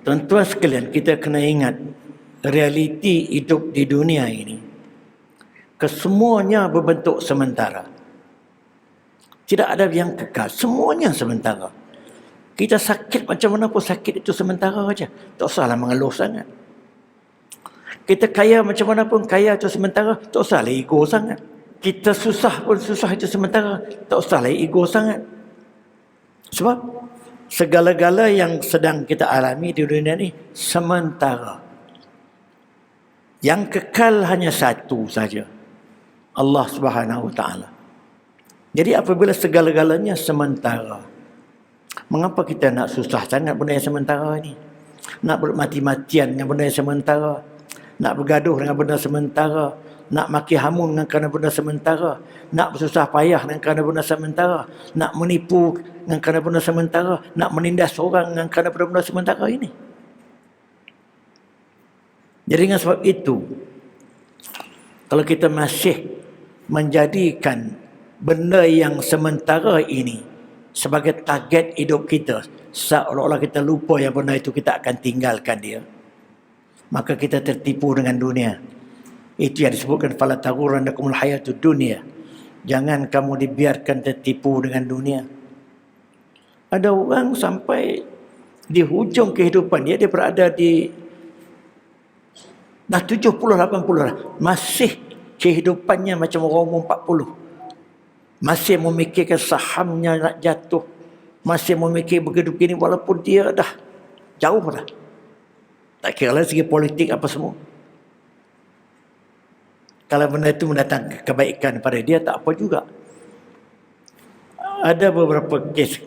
Tuan-tuan sekalian, kita kena ingat realiti hidup di dunia ini, kesemuanya berbentuk sementara. Tidak ada yang kekal, semuanya sementara. Kita sakit macam mana pun sakit itu sementara saja. Tak usahlah mengeluh sangat. Kita kaya macam mana pun kaya itu sementara, tak usahlah ego sangat. Kita susah pun susah itu sementara, tak usahlah ego sangat. Sebab segala-gala yang sedang kita alami di dunia ini sementara. Yang kekal hanya satu saja, Allah Subhanahu Wa Taala. Jadi apabila segala-galanya sementara, mengapa kita nak susah sangat benda yang sementara ni? Nak bermati-matian dengan benda yang sementara, nak bergaduh dengan benda sementara, nak maki hamun dengan kerana benda sementara, nak bersusah payah dengan kerana benda sementara, nak menipu dengan kerana benda sementara, nak menindas orang dengan kerana benda sementara ini. Jadi dengan sebab itu, kalau kita masih menjadikan benda yang sementara ini sebagai target hidup kita, seolah-olah kita lupa yang benda itu kita akan tinggalkan dia, maka kita tertipu dengan dunia. Itu yang disebutkan fala taghurrannakumul hayatud dunya. Jangan kamu dibiarkan tertipu dengan dunia. Ada orang sampai di hujung kehidupan dia berada di dah 70-80 lah, masih kehidupannya macam orang umur 40. Masih memikirkan sahamnya nak jatuh, masih memikir begini-begini walaupun dia dah jauh dah. Tak kira lah segi politik apa semua. Kalau benda itu mendatangkan kebaikan pada dia, tak apa juga. Ada beberapa kes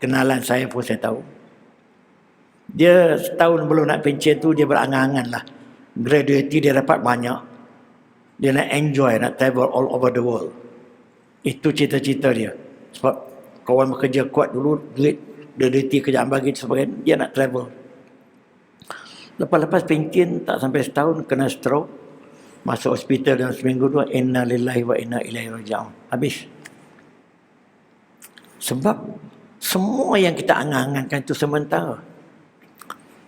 kenalan saya pun saya tahu. Dia setahun belum nak pencen tu, dia berangan-angan lah. Graduate dia dapat banyak. Dia nak enjoy, nak travel all over the world. Itu cita-cita dia. Sebab kawan bekerja kuat dulu, duit, graduate kerjaan bagi sebagainya, dia nak travel. Lepas-lepas pencen tak sampai setahun kena stroke. Masuk hospital dalam seminggu dua, inna lillahi wa inna ilaihi raji'un. Habis. Sebab semua yang kita angan-angankan itu sementara.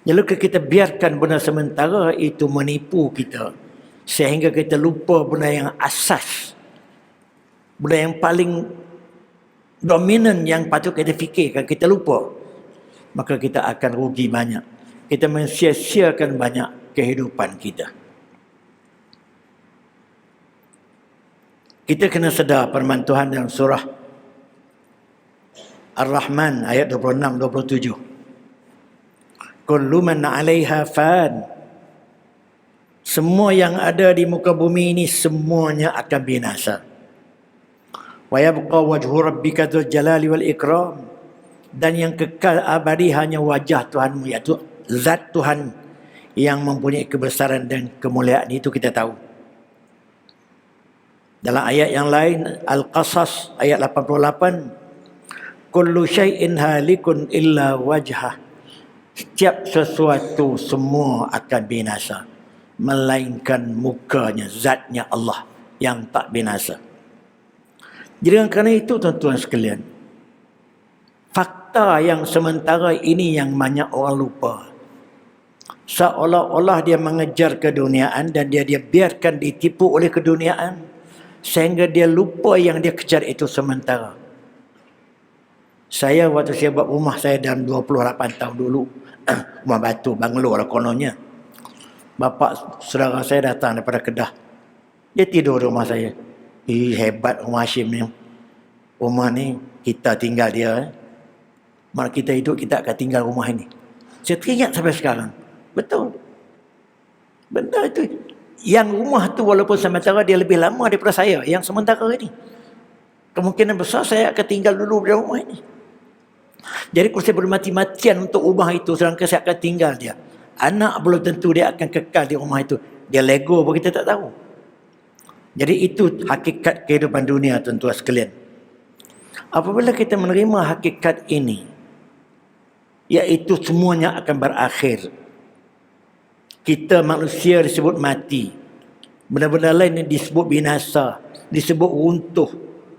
Jadi kita biarkan benda sementara itu menipu kita, sehingga kita lupa benda yang asas, benda yang paling dominan yang patut kita fikirkan, kita lupa. Maka kita akan rugi banyak. Kita mensia-siakan banyak kehidupan kita. Kita kena sedar firman Tuhan dalam surah Ar-Rahman ayat 26-27. Kullu man 'alaiha fan. Semua yang ada di muka bumi ini semuanya akan binasa. Wa yabqa wajhu rabbika dzul jalali wal ikram. Dan yang kekal abadi hanya wajah Tuhanmu, iaitu zat Tuhan yang mempunyai kebesaran dan kemuliaan. Itu kita tahu. Dalam ayat yang lain, Al-Qasas ayat 88, kullu syai'in halikun illa wajhah. Setiap sesuatu semua akan binasa, melainkan mukanya, zatnya Allah yang tak binasa. Jadi kerana itu tuan-tuan sekalian, fakta yang sementara ini yang banyak orang lupa. Seolah-olah dia mengejar keduniaan dan dia biarkan ditipu oleh keduniaan, sehingga dia lupa yang dia kejar itu sementara. Saya waktu saya buat rumah saya dalam 28 tahun dulu, rumah batu, banglo lah kononnya. Bapa saudara saya datang daripada Kedah. Dia tidur di rumah saya. Hebat rumah Hashim ni. Rumah ni kita tinggal dia. Malah kita hidup, kita akan tinggal rumah ini. Saya teringat sampai sekarang. Betul. Benda itu. Yang rumah tu walaupun sementara dia lebih lama daripada saya. Yang sementara ini. Kemungkinan besar saya akan tinggal dulu di rumah ini. Jadi kalau saya bermati-matian untuk rumah itu, sedangkan saya akan tinggal dia. Anak belum tentu dia akan kekal di rumah itu. Dia lego pun kita tak tahu. Jadi itu hakikat kehidupan dunia tuan-tuan sekalian. Apabila kita menerima hakikat ini, iaitu semuanya akan berakhir. Kita manusia disebut mati. Benda-benda lain disebut binasa, disebut runtuh,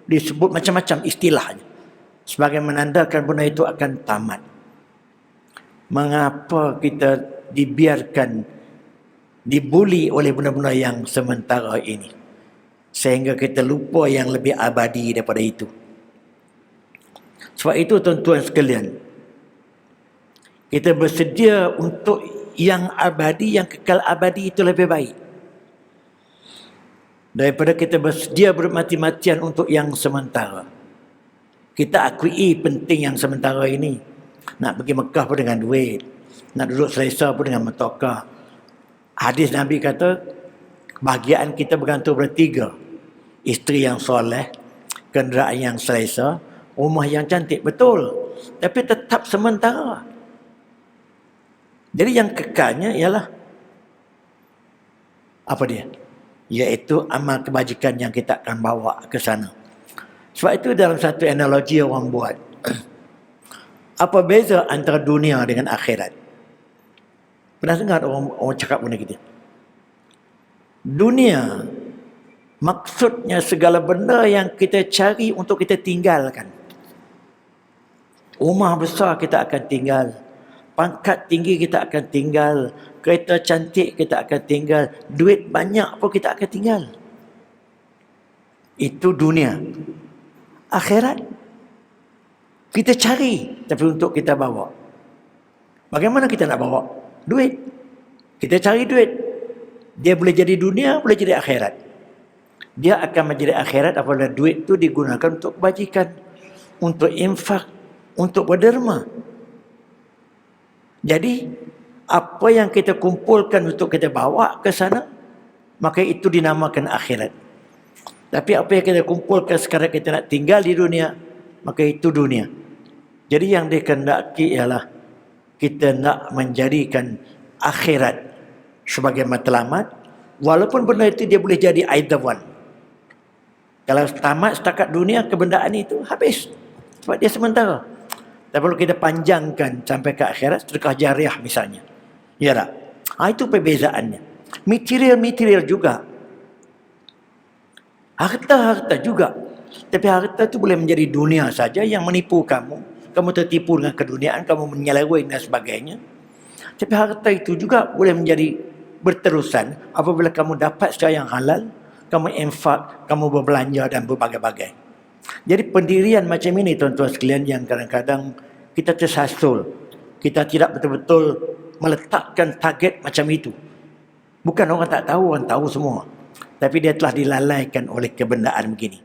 disebut macam-macam istilahnya. Sebagai menandakan benda itu akan tamat. Mengapa kita dibiarkan dibuli oleh benda-benda yang sementara ini, sehingga kita lupa yang lebih abadi daripada itu. Sebab itu tuan-tuan sekalian, kita bersedia untuk yang abadi, yang kekal abadi itu lebih baik daripada kita bersedia bermati-matian untuk yang sementara. Kita akui penting yang sementara ini. Nak pergi Mekah pun dengan duit, nak duduk selesa pun dengan motorkar. Hadis Nabi kata, kebahagiaan kita bergantung pada 3. Isteri yang soleh, kenderaan yang selesa, rumah yang cantik. Betul, tapi tetap sementara. Jadi yang kekalnya ialah apa dia? Iaitu amal kebajikan yang kita akan bawa ke sana. Sebab itu dalam satu analogi orang buat, apa beza antara dunia dengan akhirat? Pernah dengar orang cakap benda gitu? Dunia maksudnya segala benda yang kita cari untuk kita tinggalkan. Rumah besar kita akan tinggal, pangkat tinggi kita akan tinggal, kereta cantik kita akan tinggal, duit banyak pun kita akan tinggal. Itu dunia. Akhirat kita cari, tapi untuk kita bawa. Bagaimana kita nak bawa? Duit. Kita cari duit. Dia boleh jadi dunia, boleh jadi akhirat. Dia akan menjadi akhirat apabila duit itu digunakan untuk kebajikan, untuk infak, untuk berderma. Jadi apa yang kita kumpulkan untuk kita bawa ke sana, maka itu dinamakan akhirat. Tapi apa yang kita kumpulkan sekarang kita nak tinggal di dunia, maka itu dunia. Jadi yang dikehendaki ialah kita nak menjadikan akhirat sebagai matlamat, walaupun benda itu dia boleh jadi either one. Kalau tamat setakat dunia, kebendaan itu habis, sebab dia sementara. Tapi kalau kita panjangkan sampai ke akhirat, sedekah jariah misalnya, ya tak? Itu perbezaannya. Material juga, harta juga. Tapi harta itu boleh menjadi dunia saja yang menipu kamu. Kamu tertipu dengan keduniaan, kamu menyeleweng dan sebagainya. Tapi harta itu juga boleh menjadi berterusan apabila kamu dapat secara yang halal, kamu infak, kamu berbelanja dan berbagai-bagai. Jadi pendirian macam ini tuan-tuan sekalian yang kadang-kadang kita tersasul. Kita tidak betul-betul meletakkan target macam itu. Bukan orang tak tahu, orang tahu semua. Tapi dia telah dilalaikan oleh kebendaan begini.